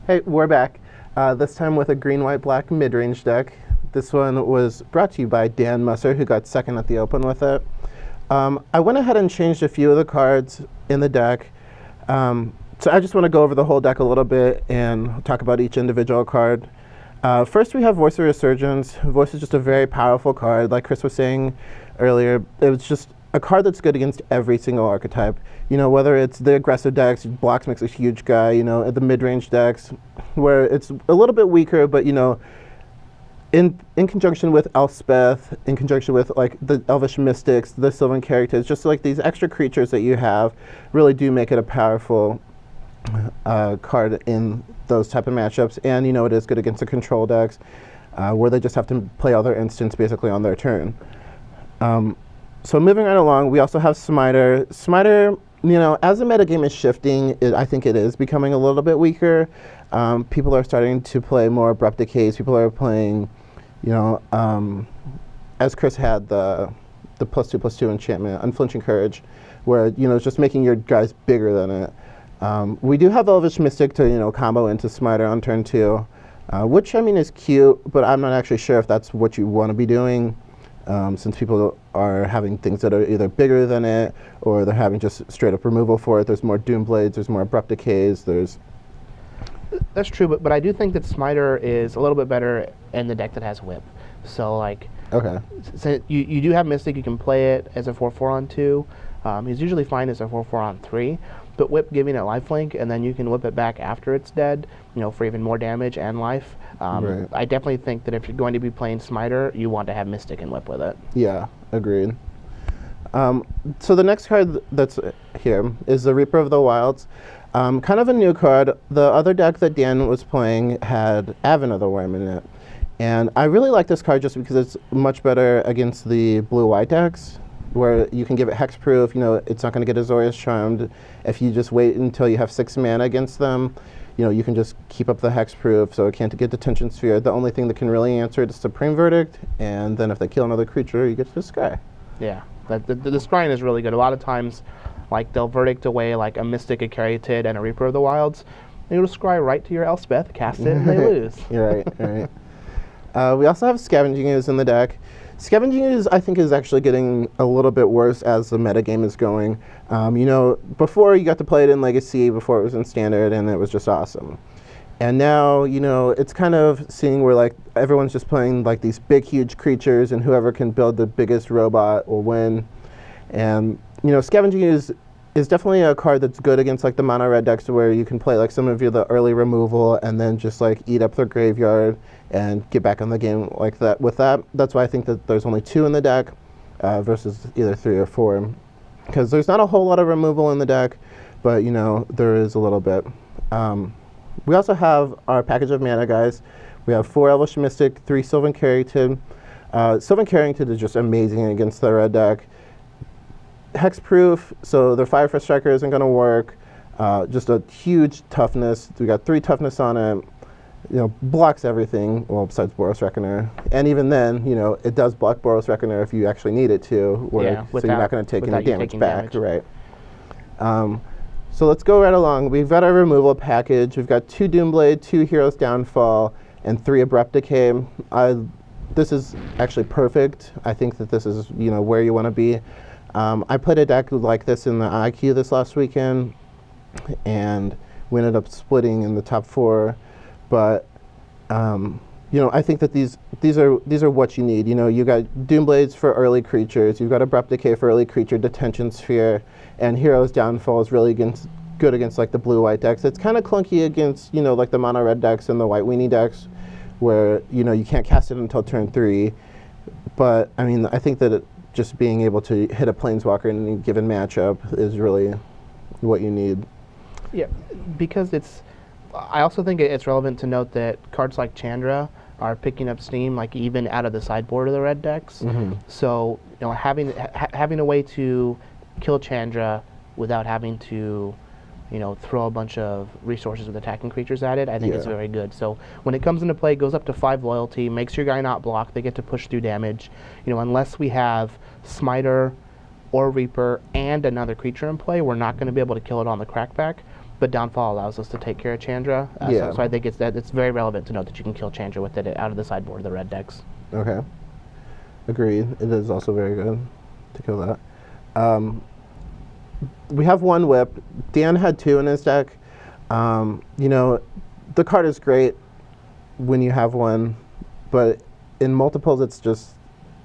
Hey, we're back. This time with a green, white, black mid-range deck. This one was brought to you by Dan Musser, who got second at the Open with it. I went ahead and changed a few of the cards in the deck. So I just want to go over the whole deck a little bit and talk about each individual card. First, we have Voice of Resurgence. Voice is just a very powerful card. Like Chris was saying earlier, it was just a card that's good against every single archetype. You know, whether it's the aggressive decks, blocks makes a huge guy, you know, the mid-range decks, where it's a little bit weaker, but, you know, in conjunction with Elspeth, in conjunction with, like, the Elvish Mystics, the Sylvan characters, just like these extra creatures that you have really do make it a powerful card in those type of matchups. And, you know, it is good against the control decks, where they just have to play all their instants basically on their turn. So moving right along, we also have Smiter. Smiter, you know, as the metagame is shifting, I think it is becoming a little bit weaker. People are starting to play more Abrupt Decays. People are playing, you know, as Chris had the +2/+2 enchantment, Unflinching Courage, where, you know, it's just making your guys bigger than it. We do have Elvish Mystic to, you know, combo into Smiter on turn 2, which, I mean, is cute, but I'm not actually sure if that's what you want to be doing. Since people are having things that are either bigger than it, or they're having just straight up removal for it. There's more Doomblades, there's more Abrupt Decays, That's true, but I do think that Smiter is a little bit better in the deck that has Whip. So, like, okay. So you do have Mystic, you can play it as a 4/4 on 2. He's usually fine as a 4/4 on 3, but Whip giving it lifelink, and then you can whip it back after it's dead, you know, for even more damage and life. Right. I definitely think that if you're going to be playing Smiter, you want to have Mystic and Whip with it. Yeah, agreed. So the next card that's here is the Reaper of the Wilds. Kind of a new card. The other deck that Dan was playing had Advent of the Worm in it. And I really like this card just because it's much better against the blue-white decks, where you can give it hexproof. You know, it's not going to get Azorius Charmed. If you just wait until you have 6 mana against them, you know, you can just keep up the hexproof, so it can't get Detention Sphere. The only thing that can really answer it is Supreme Verdict, and then if they kill another creature, you get to scry. Yeah, the scrying is really good. A lot of times, like, they'll verdict away like a Mystic, a Caryatid, and a Reaper of the Wilds, and you'll scry right to your Elspeth, cast it, and they lose. You're right, you're right. We also have Scavenging Ooze in the deck. Scavenging Ooze, I think, is actually getting a little bit worse as the metagame is going. You know, before you got to play it in Legacy, before it was in Standard, and it was just awesome. And now, you know, it's kind of seeing where, like, everyone's just playing, like, these big, huge creatures, and whoever can build the biggest robot will win. And, you know, Scavenging Ooze is definitely a card that's good against, like, the mono red decks, where you can play, like, some of the early removal and then just, like, eat up their graveyard and get back on the game like that. With that, that's why I think that there's only 2 in the deck versus either 3 or 4, because there's not a whole lot of removal in the deck, but, you know, there is a little bit. We also have our package of mana guys. We have 4 Elvish Mystic, 3 Sylvan Caryatid. Sylvan Caryatid is just amazing against the red deck. Hexproof, so their Fire for Striker isn't going to work. Just a huge toughness. We got 3 toughness on it. You know, blocks everything, well, besides Boros Reckoner. And even then, you know, it does block Boros Reckoner if you actually need it to, where, yeah, so you're not going to take any damage back. Damage. Right. So let's go right along. We've got our removal package. We've got 2 Doomblade, 2 Hero's Downfall, and 3 Abrupt Decay. This is actually perfect. I think that this is, you know, where you want to be. I played a deck like this in the IQ this last weekend, and we ended up splitting in the top 4. But you know, I think that these are what you need. You know, you got Doomblades for early creatures. You've got Abrupt Decay for early creature, Detention Sphere, and Hero's Downfall is really good against, like, the blue-white decks. It's kind of clunky against, you know, like the mono red decks and the white weenie decks, where, you know, you can't cast it until turn 3. But I mean, I think that just being able to hit a Planeswalker in any given matchup is really what you need. Yeah, because I also think it's relevant to note that cards like Chandra are picking up steam, like, even out of the sideboard of the red decks. Mm-hmm. So, you know, having a way to kill Chandra without having to, you know, throw a bunch of resources with attacking creatures at it, I think it's very good. So when it comes into play, it goes up to 5 loyalty, makes your guy not block, they get to push through damage. You know, unless we have Smiter or Reaper and another creature in play, we're not going to be able to kill it on the crackback. but Downfall allows us to take care of Chandra. So I think it's very relevant to note that you can kill Chandra with it out of the sideboard of the red decks. Okay. Agreed. It is also very good to kill that. We have one whip. Dan had 2 in his deck. You know, the card is great when you have one, but in multiples, it's just,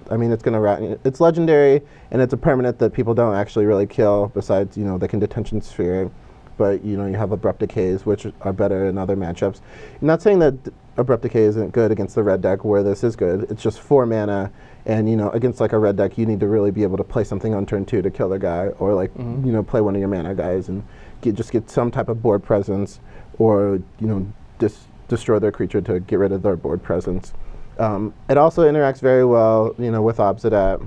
I mean, it's going to rat. It's legendary, and it's a permanent that people don't actually really kill, besides, you know, they can Detention Sphere. But, you know, you have Abrupt Decays, which are better in other matchups. I'm not saying that Abrupt Decay isn't good against the red deck, where this is good. It's just 4 mana, and, you know, against, like, a red deck, you need to really be able to play something on turn 2 to kill the guy, or, like, you know, play one of your mana guys and just get some type of board presence, or, you know, destroy their creature to get rid of their board presence. It also interacts very well, you know, with Obsidat.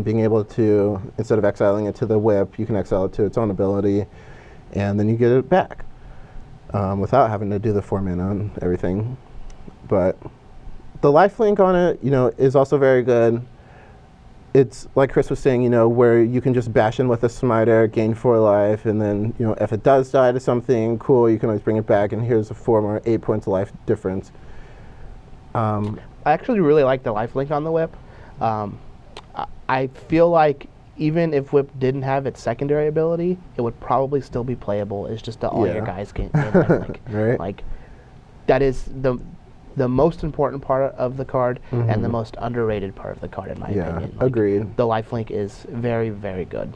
Being able to, instead of exiling it to the whip, you can exile it to its own ability, and then you get it back without having to do the 4 mana and everything. But the lifelink on it, you know, is also very good. It's like Chris was saying, you know, where you can just bash in with a Smiter, gain 4 life, and then, you know, if it does die to something, cool, you can always bring it back, and here's a 4 more 8 points of life difference. I actually really like the lifelink on the whip. I feel like even if Whip didn't have its secondary ability, it would probably still be playable. It's just that all your guys can lifelink. Right. Like, that is the most important part of the card and the most underrated part of the card, in my opinion. Like, agreed. The lifelink is very, very good.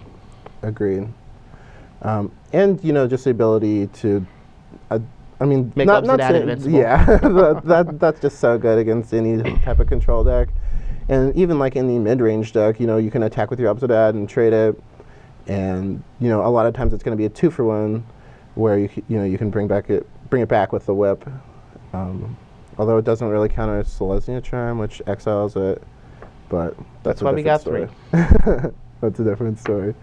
Agreed. And, you know, just the ability to, I mean, make Obsidat invincible. Yeah, that's just so good against any type of control deck. And even like in the mid-range deck, you know, you can attack with your Obsidat and trade it. And, you know, a lot of times it's going to be a 2-for-1 where, you know, you can bring it back with the whip. Although it doesn't really counter Selesnya Charm, which exiles it. But that's why we got story. 3. That's a different story.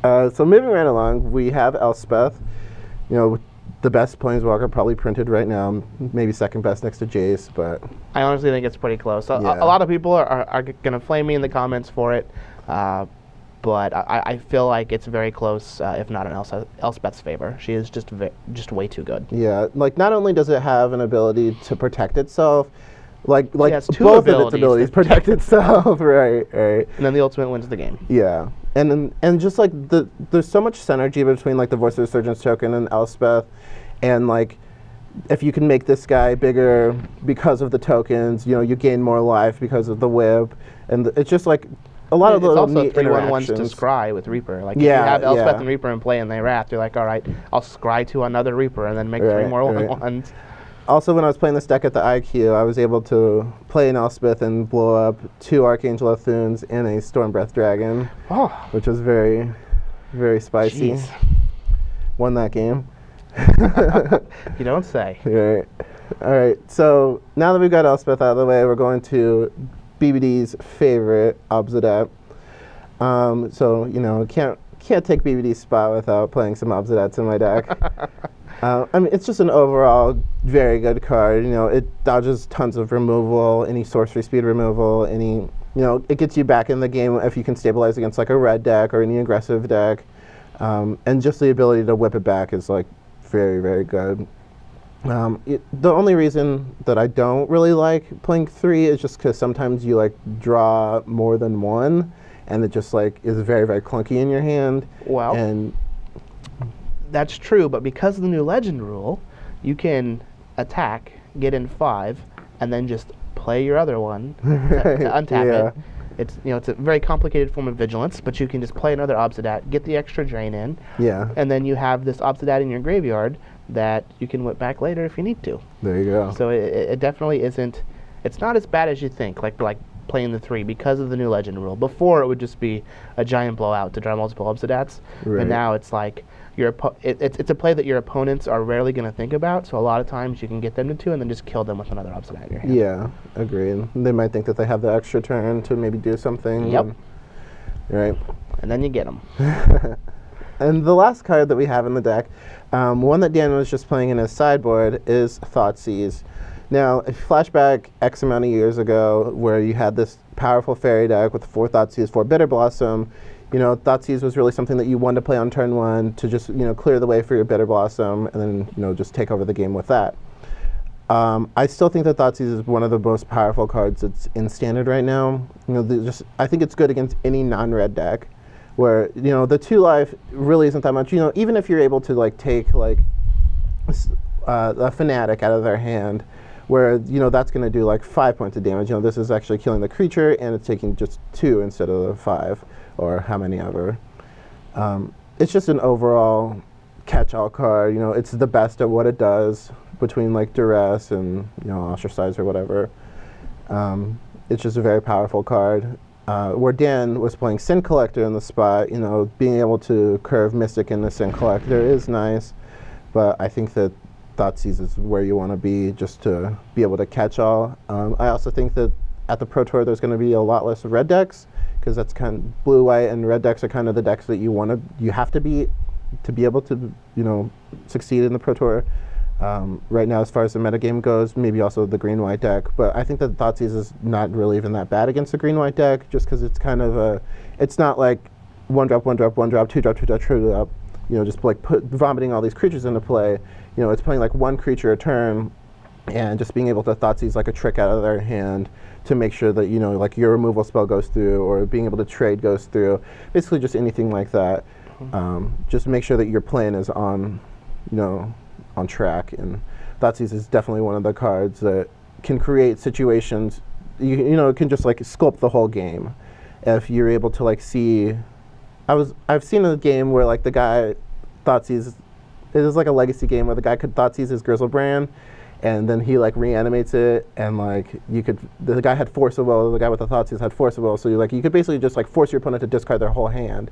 So moving right along, we have Elspeth. You know, the best Planeswalker probably printed right now, maybe second best next to Jace, but I honestly think it's pretty close. A lot of people are going to flame me in the comments for it, but I feel like it's very close, if not in Elspeth's favor. She is just way too good. Yeah, like not only does it have an ability to protect itself, like both of its abilities protect itself, right. And then the ultimate wins the game. Yeah, and just like there's so much synergy between like the Voice of the Surgeon's token and Elspeth, and like if you can make this guy bigger because of the tokens, you know, you gain more life because of the whip, and it's just like a lot of the also neat 3/1s to scry with Reaper. Like if you have Elspeth and Reaper in play and they wrath, you're like, all right, I'll scry to another Reaper and then make 3 more 1/1s. Also, when I was playing this deck at the IQ, I was able to play an Elspeth and blow up 2 Archangel Athuns and a Stormbreath Dragon, which was very, very spicy. Jeez. Won that game. You don't say. Right. All right. So now that we've got Elspeth out of the way, we're going to BBD's favorite, Obsidat. So you know, can't take BBD's spot without playing some Obsidats in my deck. I mean, it's just an overall very good card. You know, it dodges tons of removal, any sorcery speed removal, you know, it gets you back in the game if you can stabilize against like a red deck or any aggressive deck. And just the ability to whip it back is like very, very good. The only reason that I don't really like playing 3 is just because sometimes you like draw more than 1, and it just like is very, very clunky in your hand. Well, and that's true, but because of the new legend rule, you can attack, get in 5, and then just play your other one to untap it. It's, you know, it's a very complicated form of vigilance, but you can just play another Obsidat, get the extra drain in, and then you have this Obsidat in your graveyard that you can whip back later if you need to. There you go. So it definitely isn't. It's not as bad as you think. Like playing the 3 because of the new legend rule. Before it would just be a giant blowout to draw multiple Obsidats, and now it's like it's a play that your opponents are rarely going to think about. So a lot of times you can get them to 2 and then just kill them with another Obsidat in your hand. Yeah, agreed. They might think that they have the extra turn to maybe do something. Yep. Right. And then you get them. And the last card that we have in the deck, one that Dan was just playing in his sideboard, is Thoughtseize. Now, if you flashback X amount of years ago, where you had this powerful fairy deck with 4 Thoughtseize, 4 Bitter Blossom, you know, Thoughtseize was really something that you wanted to play on turn 1 to just, you know, clear the way for your Bitter Blossom and then, you know, just take over the game with that. I still think that Thoughtseize is one of the most powerful cards that's in Standard right now. You know, I think it's good against any non-red deck, where, you know, the 2 life really isn't that much. You know, even if you're able to like take like a Fanatic out of their hand, where, you know, that's going to do like 5 points of damage. You know, this is actually killing the creature and it's taking just 2 instead of the 5 or how many ever. It's just an overall catch-all card. You know, it's the best at what it does between like Duress and, you know, Ostracize or whatever. It's just a very powerful card. Where Dan was playing Sin Collector in the spot, you know, being able to curve Mystic into Sin Collector is nice, but I think that Thoughtseize is where you want to be just to be able to catch all. I also think that at the Pro Tour there's going to be a lot less red decks, because that's kind of blue, white, and red decks are kind of the decks that you have to be able to, you know, succeed in the Pro Tour. Right now, as far as the metagame goes, maybe also the green-white deck, but I think that Thoughtseize is not really even that bad against the green-white deck, just because it's kind of it's not like 1-drop, 1-drop, 1-drop, 2-drop, 2-drop, 2-drop, you know, just like vomiting all these creatures into play. You know, it's playing like 1 creature a turn, and just being able to Thoughtseize like a trick out of their hand to make sure that, you know, like your removal spell goes through, or being able to trade goes through, basically just anything like that. Just make sure that your plan is on, you know, on track, and Thoughtseize is definitely one of the cards that can create situations, you know, it can just like sculpt the whole game. If you're able to like see, I've seen a game where like the guy Thoughtseize, it is like a legacy game where the guy could Thoughtseize his Grizzlebrand, and then he like reanimates it, and like the guy had Force of Will, the guy with the Thoughtseize had Force of Will, so you could basically just like force your opponent to discard their whole hand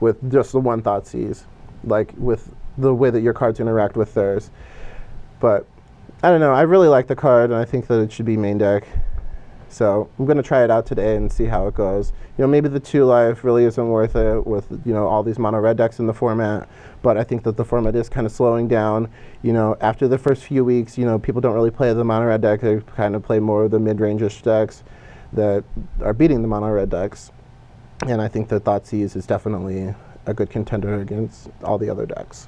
with just the 1 Thoughtseize, like with the way that your cards interact with theirs. But I don't know, I really like the card, and I think that it should be main deck. So I'm going to try it out today and see how it goes. You know, maybe the 2 life really isn't worth it with, you know, all these mono red decks in the format, but I think that the format is kind of slowing down. You know, after the first few weeks, you know, people don't really play the mono red deck, they kind of play more of the mid-range-ish decks that are beating the mono red decks. And I think that Thoughtseize is definitely a good contender against all the other decks.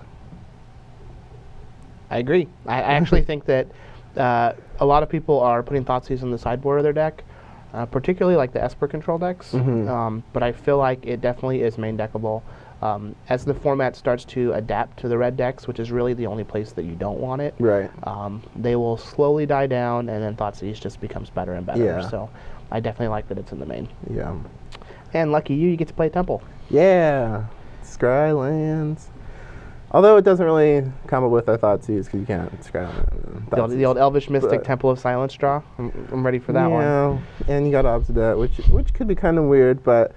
I agree. I actually think that a lot of people are putting Thoughtseize in the sideboard of their deck, particularly like the Esper control decks. But I feel like it definitely is main deckable. As the format starts to adapt to the red decks, which is really the only place that you don't want it, right? They will slowly die down, and then Thoughtseize just becomes better and better. Yeah. So I definitely like that it's in the main. Yeah. And lucky you get to play Temple. Yeah. Scrylands. Although it doesn't really come up with our Thoughtseize, because you can't scry The old Elvish Mystic Temple of Silence draw. I'm ready for that one. Yeah, and you got Obsidian, which could be kind of weird, but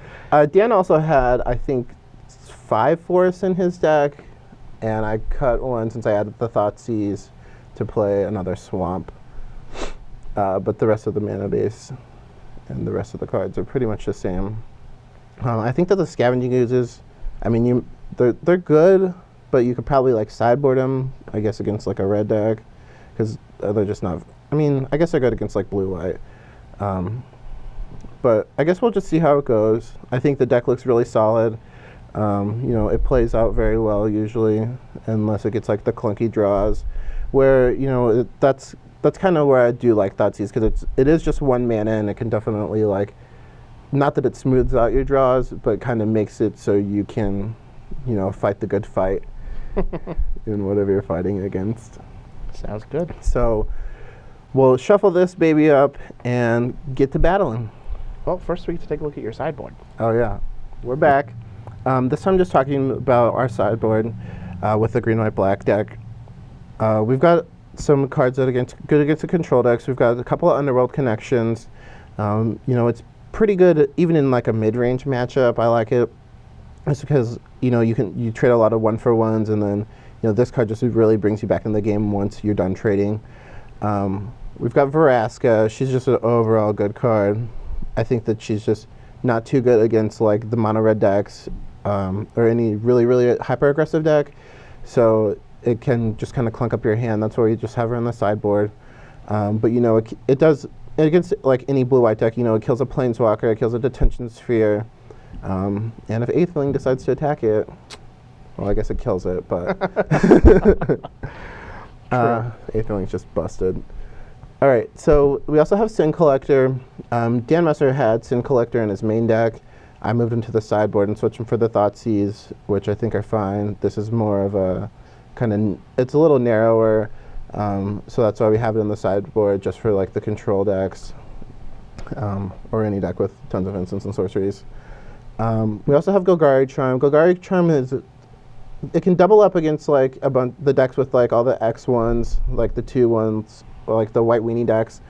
Dan also had, I think, 5 forests in his deck, and I cut one since I added the Thoughtseize to play another Swamp. But the rest of the mana base and the rest of the cards are pretty much the same. I think that the Scavenging Oozes, I mean, they're good, but you could probably like sideboard them, I guess, against like a red deck, because they're just not, I mean, I guess they're good against like blue-white. But I guess we'll just see how it goes. I think the deck looks really solid. You know, it plays out very well usually, unless it gets like the clunky draws, where, you know, that's kind of where I do like Thoughtseize, because it is just 1 mana, and it can definitely like, not that it smooths out your draws, but kind of makes it so you can, you know, fight the good fight in whatever you're fighting against. Sounds good. So we'll shuffle this baby up and get to battling. Well, first we get to take a look at your sideboard. Oh yeah, we're back. This time just talking about our sideboard with the green, white, black deck. We've got some cards that are good against the control decks. We've got a couple of Underworld connections. You know, it's pretty good even in like a mid-range matchup. I like it. It's because, you know, you trade a lot of 1-for-1s, and then, you know, this card just really brings you back in the game once you're done trading. We've got Vraska. She's just an overall good card. I think that she's just not too good against like the mono red decks or any really hyper aggressive deck. So it can just kind of clunk up your hand. That's why you just have her on the sideboard. But you know, it does against like any blue white deck. You know, it kills a Planeswalker, it kills a Detention Sphere. And if Aetheling decides to attack it, well, I guess it kills it, but Aetheling's just busted. All right, so we also have Sin Collector. Dan Messer had Sin Collector in his main deck. I moved him to the sideboard and switched him for the Thoughtseize, which I think are fine. This is more of a kind of, it's a little narrower, so that's why we have it in the sideboard, just for like the control decks, or any deck with tons of instants and sorceries. We also have Golgari Charm. Golgari Charm is, it can double up against like the decks with like all the X ones, like the 2 ones, or like the white weenie decks.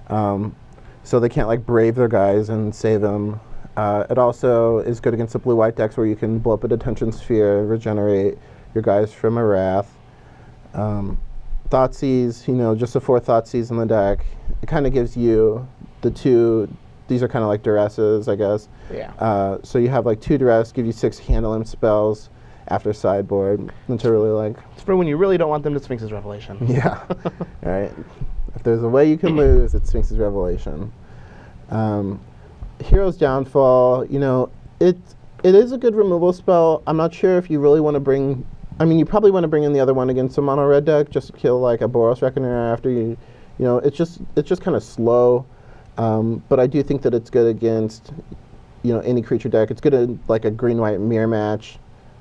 So they can't like brave their guys and save them. It also is good against the blue-white decks where you can blow up a Detention Sphere, regenerate your guys from a Wrath. Thoughtseize, you know, just a 4 Thoughtseize in the deck. It kind of gives you the 2, these are kind of like duresses, I guess. Yeah. So you have like 2 duress, give you 6 handle him spells after sideboard, which I really like. It's for when you really don't want them to Sphinx's Revelation. Yeah. All right. If there's a way you can lose, it's Sphinx's Revelation. Hero's Downfall, you know, it is a good removal spell. I'm not sure if you really want to bring, I mean, you probably want to bring in the other one against a mono red deck, just to kill like a Boros Reckoner after you know, it's just kind of slow. But I do think that it's good against, you know, any creature deck. It's good at like a green-white mirror match,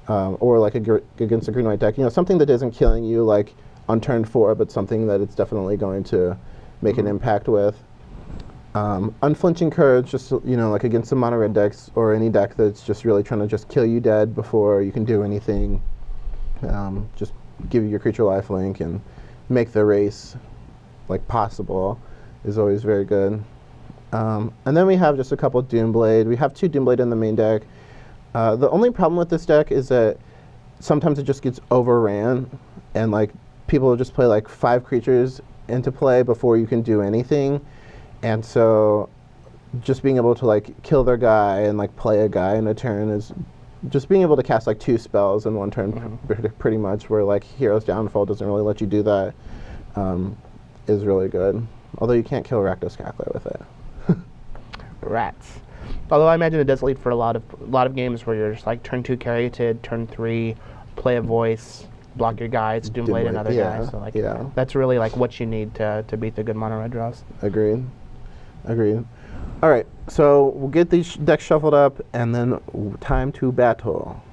or like against a green-white deck. You know, something that isn't killing you like on turn 4, but something that it's definitely going to make an impact with. Unflinching Courage, just, you know, like against the mono red decks or any deck that's just really trying to just kill you dead before you can do anything. Just give you your creature lifelink and make the race like possible is always very good. And then we have just a couple Doomblade. We have 2 Doomblade in the main deck. The only problem with this deck is that sometimes it just gets overran, and like people will just play like 5 creatures into play before you can do anything. And so just being able to like kill their guy and like play a guy in a turn is just being able to cast like 2 spells in one turn pretty much, where like Hero's Downfall doesn't really let you do that, is really good. Although you can't kill Rakdos Cackler with it. Rats. Although I imagine it does lead for a lot of games where you're just like turn 2 Caryatid, turn 3 play a voice, block your guys, Doomblade another guy. So like that's really like what you need to beat the good mono red draws. Agreed. All right, so we'll get these decks shuffled up, and then time to battle.